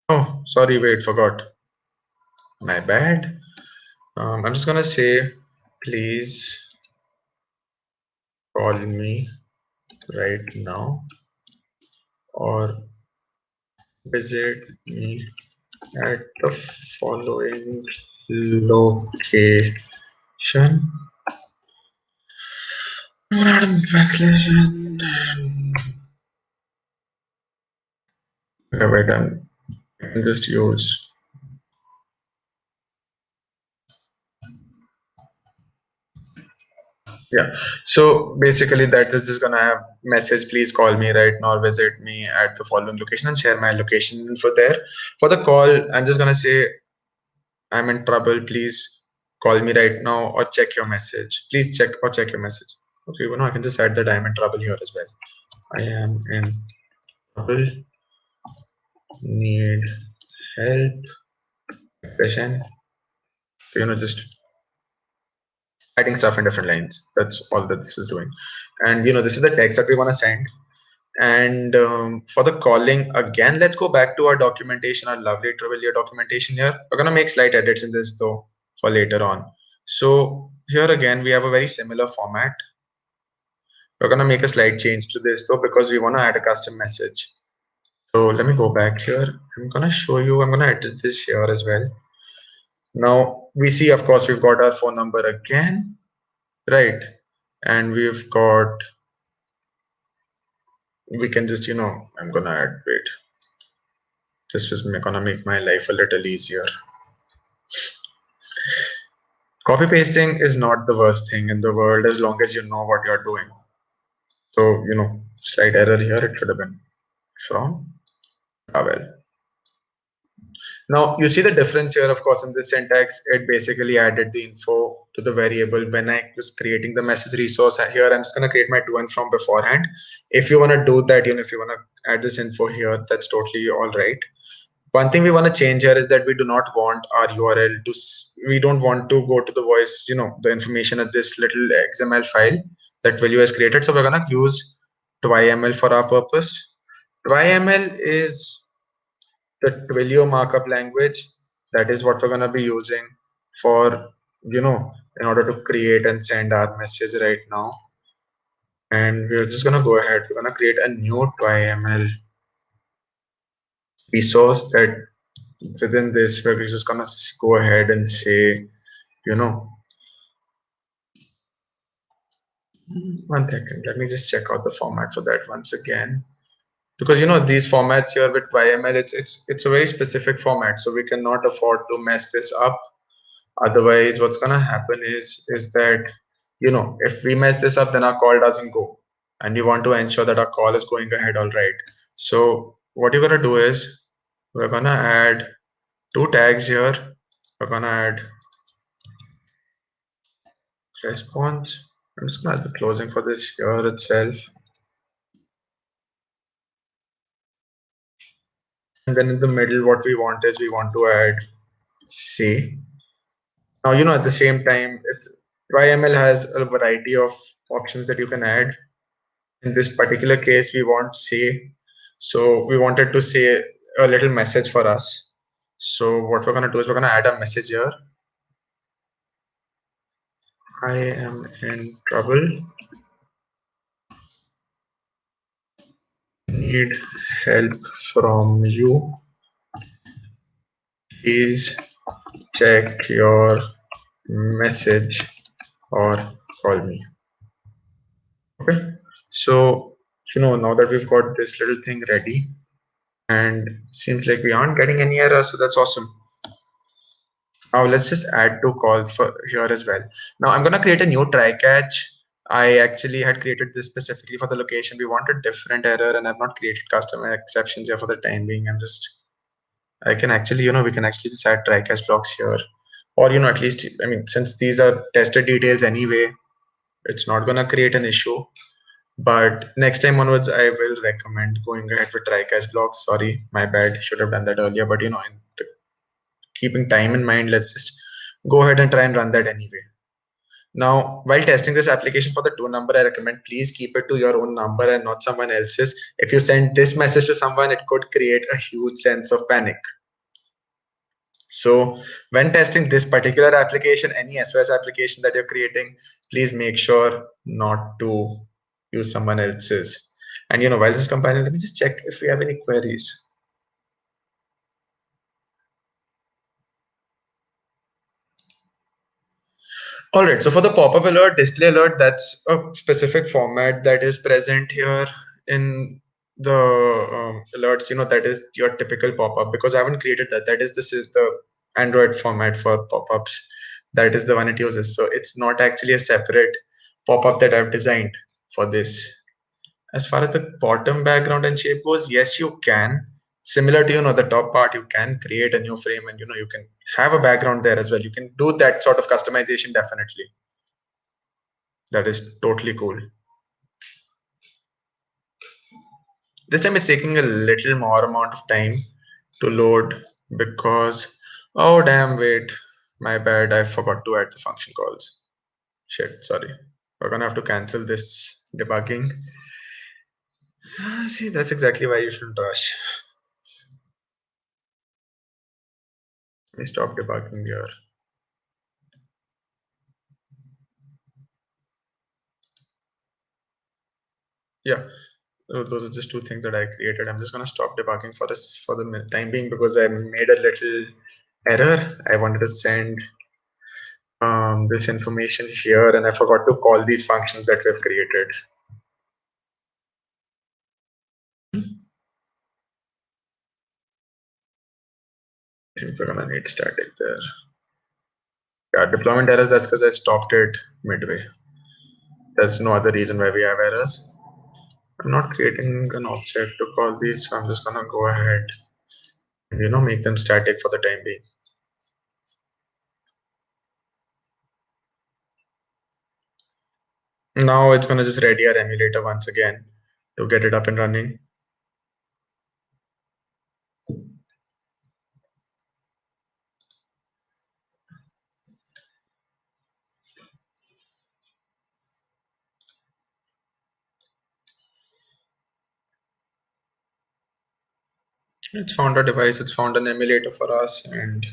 Oh, sorry, wait, forgot. My bad. I'm just going to say, please call me right now, or visit me at the following location. Wait, I can just use. Yeah, so basically that is just gonna have message, please call me right now or visit me at the following location, and share my location info there. For the call, I'm just gonna say, I'm in trouble, please call me right now or check your message. Please check your message. Okay, I can just add that I'm in trouble here as well. I am in trouble, need help, question. Just adding stuff in different lines. That's all that this is doing. And this is the text that we want to send. And for the calling, again, let's go back to our documentation, our lovely Twilio documentation here. We're going to make slight edits in this though. for later on. So here again, we have a very similar format. We're going to make a slight change to this though, because we want to add a custom message. So let me go back here. I'm going to show you, I'm going to edit this here as well. Now we see, of course, we've got our phone number again, right? And we've got, we can just, I'm going to add, wait, this is going to make my life a little easier. Copy pasting is not the worst thing in the world as long as you know what you're doing. So, slight error here, it should have been from well. Now you see the difference here, of course, in this syntax. It basically added the info to the variable when I was creating the message resource. Here I'm just going to create my to and from beforehand. If you want to do that, if you want to add this info here, that's totally all right. One thing we want to change here is that we do not want our URL to, we don't want to go to the voice, the information of this little XML file that Twilio has created. So we're going to use YML for our purpose. YML is the Twilio markup language. That is what we're going to be using for, in order to create and send our message right now. And we're just going to go ahead. We're going to create a new YML resource that within this, we're just going to go ahead and say, one second, let me just check out the format for that once again. Because these formats here with YML, it's a very specific format, so we cannot afford to mess this up. Otherwise, what's gonna happen is that if we mess this up, then our call doesn't go, and we want to ensure that our call is going ahead all right. So what you're gonna do is we're gonna add two tags here. We're gonna add response. I'm just gonna add the closing for this here itself. And then in the middle, what we want is we want to add say. Now, at the same time, YML has a variety of options that you can add. In this particular case, we want say. So we wanted to say a little message for us. So what we're going to do is we're going to add a message here. I am in trouble. Need help from you. Please check your message or call me. Okay. So, now that we've got this little thing ready, and seems like we aren't getting any errors, so that's awesome. Now let's just add two calls for here as well. Now I'm gonna create a new try catch. I actually had created this specifically for the location. We want a different error, and I've not created custom exceptions here for the time being. I can actually, we can actually just add try catch blocks here, or at least, I mean, since these are tested details anyway, it's not gonna create an issue. But next time onwards, I will recommend going ahead with try catch blocks. Sorry, my bad. Should have done that earlier. But in keeping time in mind, let's just go ahead and try and run that anyway. Now, while testing this application for the to number, I recommend please keep it to your own number and not someone else's. If you send this message to someone, it could create a huge sense of panic. So when testing this particular application, any SOS application that you're creating, please make sure not to use someone else's. And while this is compiling, let me just check if we have any queries. All right, so for the pop-up alert, display alert, that's a specific format that is present here in the alerts. That is your typical pop-up, because I haven't created that. This is the Android format for pop-ups. That is the one it uses. So it's not actually a separate pop-up that I've designed for this. As far as the bottom background and shape goes, yes, you can. Similar to the top part, you can create a new frame, and you can have a background there as well. You can do that sort of customization, definitely. That is totally cool. This time it's taking a little more amount of time to load because, oh damn, wait, my bad, I forgot to add the function calls. Shit, sorry. We're gonna have to cancel this debugging. See, that's exactly why you shouldn't rush. Let me stop debugging here. Yeah, those are just two things that I created. I'm just gonna stop debugging for this for the time being because I made a little error. I wanted to send this information here, and I forgot to call these functions that we've created. I think we're gonna need static there. Yeah, deployment errors, that's because I stopped it midway. There's no other reason why we have errors. I'm not creating an object to call these, so I'm just gonna go ahead and make them static for the time being. Now it's gonna just ready our emulator once again to get it up and running. It's found a device, it's found an emulator for us, and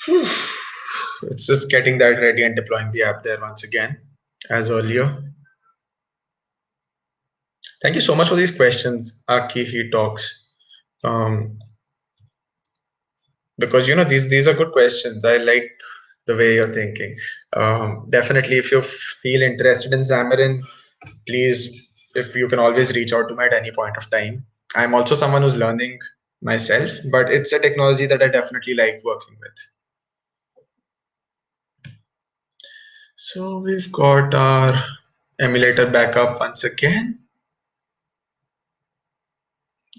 it's just getting that ready and deploying the app there once again, as earlier. Thank you so much for these questions, Aki He Talks. Because these are good questions. I like the way you're thinking. Definitely, if you feel interested in Xamarin, please, if you can always reach out to me at any point of time. I'm also someone who's learning myself, but it's a technology that I definitely like working with. So we've got our emulator backup once again.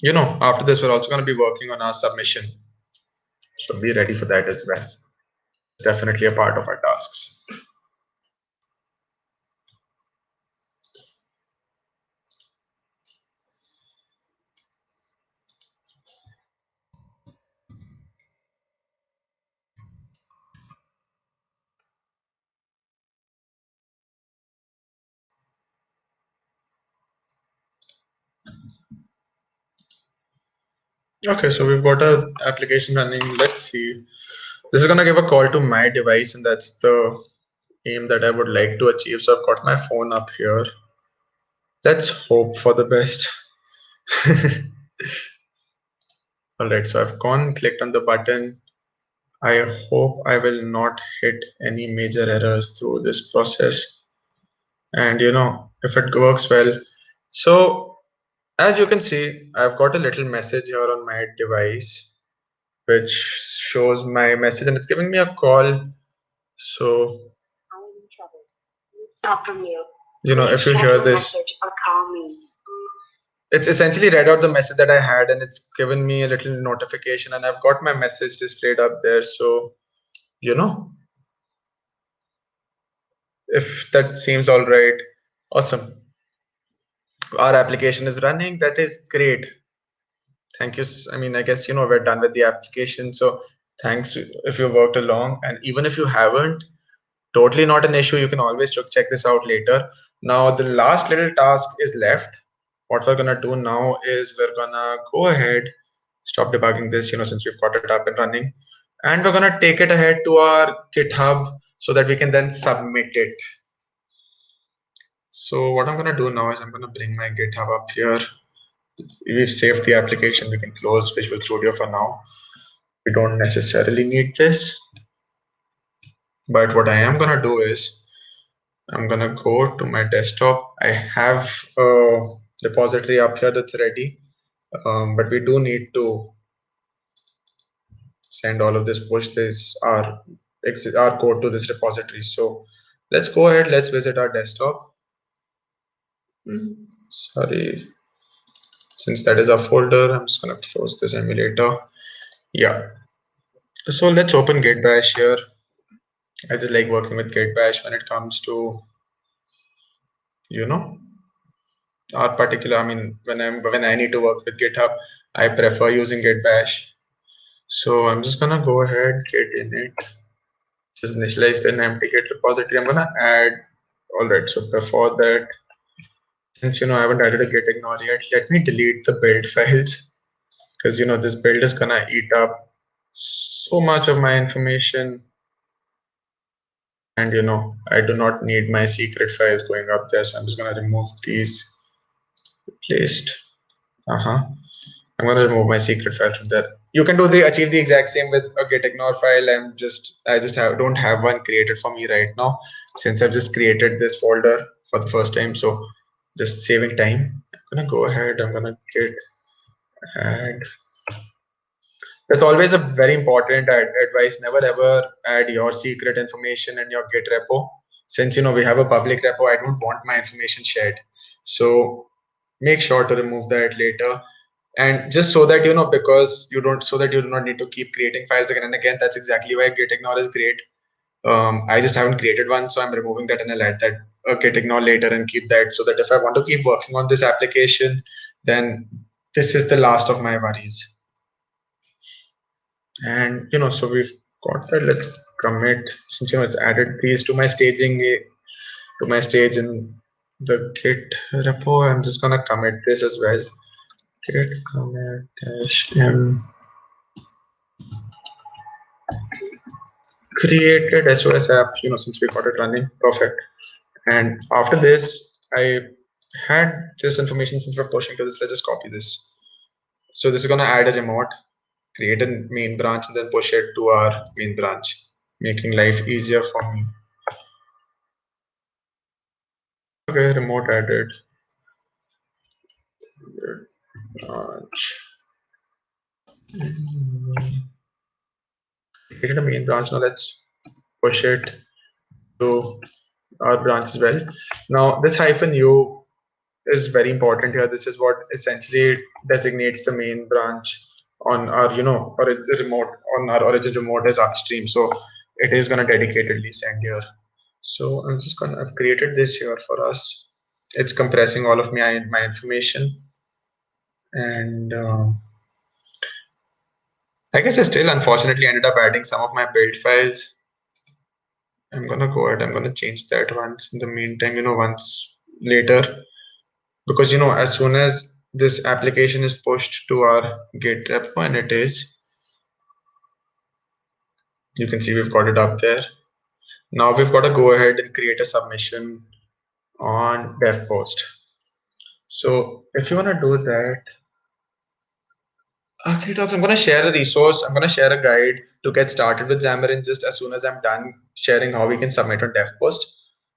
After this, we're also going to be working on our submission. So be ready for that as well. It's definitely a part of our tasks. Okay, so we've got a application running. Let's see. This is going to give a call to my device, and that's the aim that I would like to achieve. So I've got my phone up here. Let's hope for the best. All right, so I've clicked on the button. I hope I will not hit any major errors through this process. And if it works well. So as you can see, I've got a little message here on my device, which shows my message, and it's giving me a call. So if you hear this, it's essentially read out the message that I had, and it's given me a little notification, and I've got my message displayed up there. So if that seems all right, awesome. Our application is running. That is great. Thank you. I mean, I guess we're done with the application. So thanks if you worked along, and even if you haven't, totally not an issue. You can always check this out later. Now the last little task is left. What we're gonna do now is we're gonna go ahead, stop debugging this, since we've got it up and running, and we're gonna take it ahead to our GitHub so that we can then submit it. So what I'm gonna do now is I'm gonna bring my GitHub up here. We've saved the application. We can close Visual Studio for now. We don't necessarily need this. But what I am gonna do is I'm gonna go to my desktop. I have a repository up here that's ready, but we do need to send all of this, push this our code to this repository. So let's go ahead. Let's visit our desktop. Sorry, since that is our folder, I'm just gonna close this emulator. Yeah. So let's open Git Bash here. I just like working with Git Bash when it comes to our particular. I mean, when I need to work with GitHub, I prefer using Git Bash. So I'm just gonna go ahead, Git init, just initialize an empty Git repository. I'm gonna add. All right. So before that, since I haven't added a Git ignore yet, let me delete the build files because this build is gonna eat up so much of my information. And I do not need my secret files going up there, so I'm just gonna remove these. Placed. I'm gonna remove my secret file from there. You can achieve the exact same with a gitignore file. Don't have one created for me right now, since I've just created this folder for the first time. So just saving time, I'm gonna go ahead. I'm gonna git add. That's always a very important advice. Never ever add your secret information in your Git repo. Since we have a public repo, I don't want my information shared. So make sure to remove that later. And just so that because so that you do not need to keep creating files again and again. That's exactly why gitignore is great. I just haven't created one, so I'm removing that, and I'll add that gitignore later and keep that, so that if I want to keep working on this application, then this is the last of my worries. And so we've got that. Let's commit, since it's added these to my staging, to my stage in the git repo. I'm just gonna commit this as well. Git commit -m created SOS app, since we got it running. Perfect. And after this, I had this information. Since we're pushing to this, let's just copy this. So this is gonna add a remote, create a main branch, and then push it to our main branch, making life easier for me. Okay, remote added. Branch. Created a main branch. Now let's push it to our branch as well. Now this -u is very important here. This is what essentially designates the main branch on our remote, on our origin remote as upstream. So it is going to dedicatedly send here. So I've created this here for us. It's compressing all of my information, and I guess I still unfortunately ended up adding some of my build files. I'm gonna go ahead, I'm gonna change that once in the meantime, once later, because as soon as this application is pushed to our git repo, and it is, you can see we've got it up there. Now we've got to go ahead and create a submission on dev post. So if you want to do that, okay, Talks, I'm going to share a resource. I'm going to share a guide to get started with Xamarin just as soon as I'm done sharing how we can submit on dev post.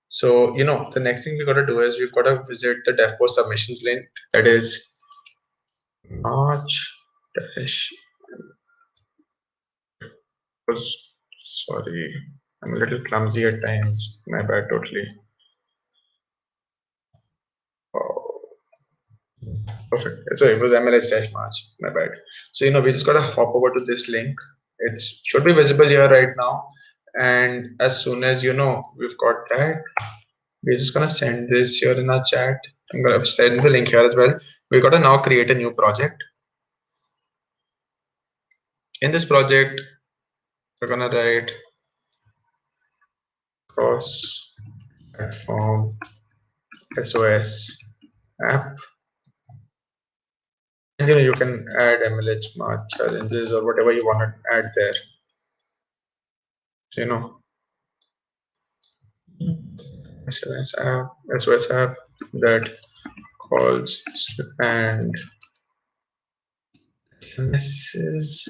So, the next thing we've got to do is we've got to visit the dev post submissions link. That is March dash. Sorry, I'm a little clumsy at times. My bad, totally. Oh, perfect. So it was MLH dash March. My bad. So we just gotta hop over to this link. It should be visible here right now. And as soon as we've got that, we're just gonna send this here in our chat. I'm gonna send the link here as well. We gotta now create a new project. In this project, we're gonna write cross platform SOS app. And you can add MLH March challenges or whatever you want to add there. So, SOS app that calls and SMSs.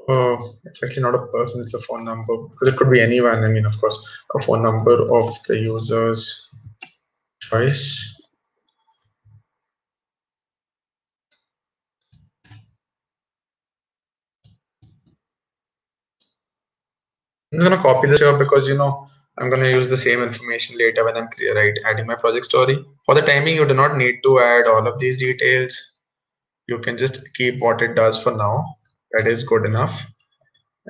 Oh, it's actually not a person, it's a phone number, because it could be anyone. I mean, of course, a phone number of the user's choice. I'm just gonna copy this here because I'm gonna use the same information later when I'm adding my project story. For the timing, you do not need to add all of these details. You can just keep what it does for now. That is good enough.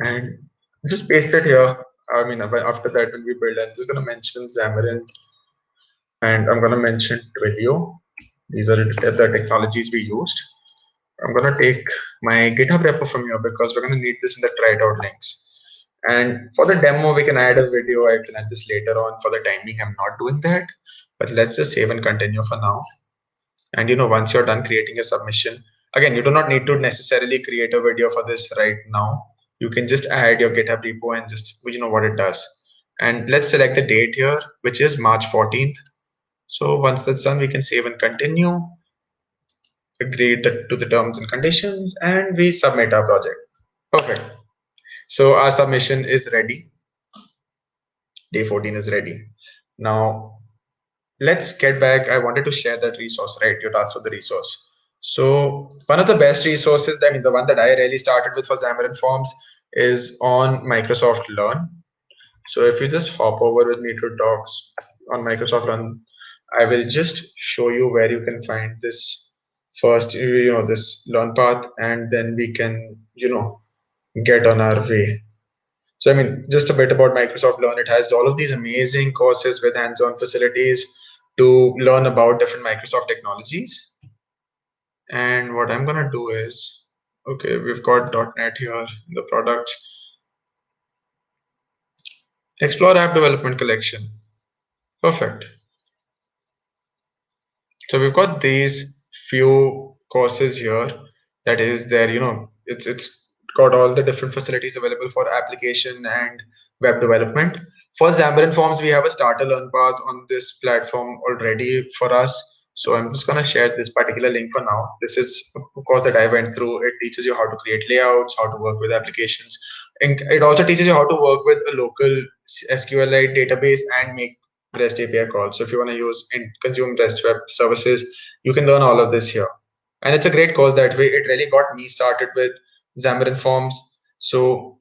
And just paste it here. I mean, after that, when we build, I'm just gonna mention Xamarin, and I'm gonna mention Twilio. These are the technologies we used. I'm gonna take my GitHub repo from here because we're gonna need this in the tried out links. And for the demo, we can add a video. I can add this later on. For the timing, I'm not doing that, but let's just save and continue for now. And once you're done creating a submission, again, you do not need to necessarily create a video for this right now. you can just add your GitHub repo and just what it does. And let's select the date here, which is March 14th. So once that's done, we can save and continue, agree to the terms and conditions, and we submit our project. Perfect. So our submission is ready. Day 14 is ready. Now let's get back. I wanted to share that resource, right? You asked for the resource. So one of the best resources, I mean, the one that I really started with for Xamarin.Forms is on Microsoft Learn. So if you just hop over with me to docs on Microsoft Learn, I will just show you where you can find this first, this learn path, and then we can, get on our way. So, I mean, just a bit about Microsoft Learn. It has all of these amazing courses with hands-on facilities to learn about different Microsoft technologies. And what I'm gonna do is, okay, we've got .NET here in the product. Explore app development collection. Perfect. So we've got these few courses here. That is there, it's got all the different facilities available for application and web development. For Xamarin.Forms, we have a starter learn path on this platform already for us. So I'm just gonna share this particular link for now. This is a course that I went through. It teaches you how to create layouts, how to work with applications. And it also teaches you how to work with a local SQLite database and make REST API calls. So if you want to use and consume REST web services, you can learn all of this here. And it's a great course that way. It really got me started with Xamarin.Forms. So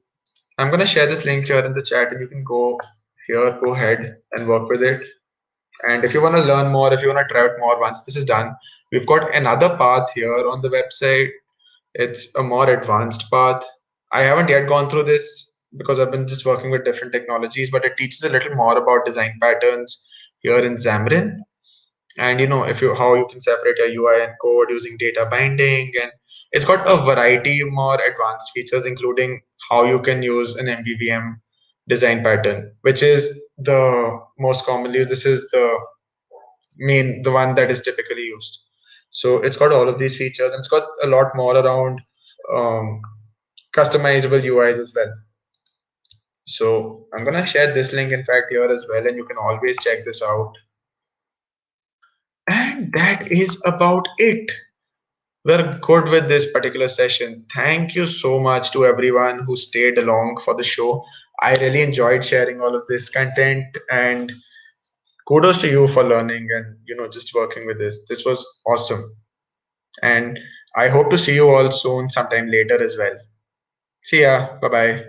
I'm going to share this link here in the chat, and you can go here, go ahead and work with it. And if you want to learn more, if you want to try out more once this is done, we've got another path here on the website. It's a more advanced path. I haven't yet gone through this because I've been just working with different technologies, but it teaches a little more about design patterns here in Xamarin. And if you how you can separate your UI and code using data binding, and it's got a variety more advanced features, including how you can use an MVVM design pattern, which is the most commonly used. This is the one that is typically used. So it's got all of these features, and it's got a lot more around um, customizable UIs as well. So I'm gonna share this link in fact here as well, and you can always check this out. And that is about it. We're good with this particular session. Thank you so much to everyone who stayed along for the show. I really enjoyed sharing all of this content, and kudos to you for learning and just working with this. This was awesome. And I hope to see you all soon sometime later as well. See ya. Bye bye.